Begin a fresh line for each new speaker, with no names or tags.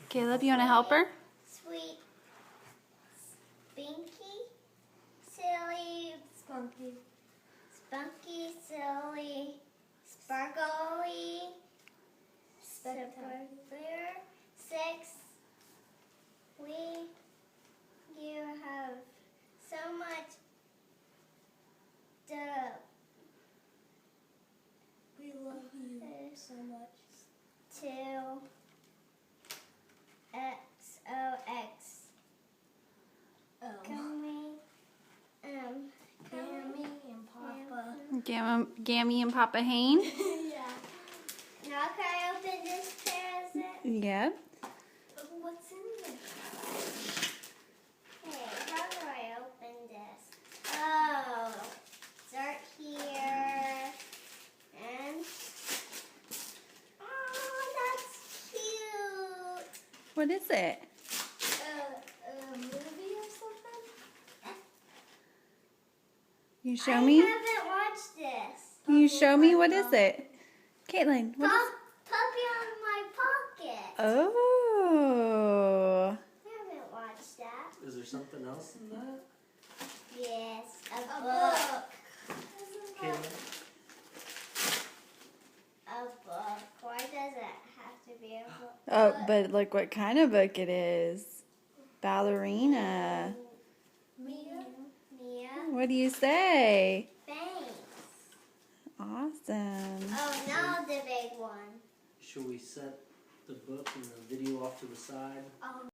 Caleb, you want to help her?
Sweet, spinky, silly, spunky, silly, sparkly, spectacular, 6. You have so much dough.
We love you so much.
2. XOX.
Oh. Gammy and Papa.
Gammy and Papa Hain?
Yeah.
Now can I open this present?
Yeah.
What's in there?
Hey, how do I open this? Oh, start here. And oh, that's cute.
What is it?
A movie or something?
You show
I
me?
haven't watched this.
Can you show me? What is it? Caitlin, what is
Puppy on my pocket.
Oh.
I haven't watched that.
Is there something else in that?
Yes,
A
a book.
Caleb?
A book. Why does it have to be a book?
Oh, but look what kind of book it is. Ballerina.
Mia?
Mia.
What do you say?
Thanks.
Awesome.
Oh, now the big one.
Should we set the book and the video off to the side?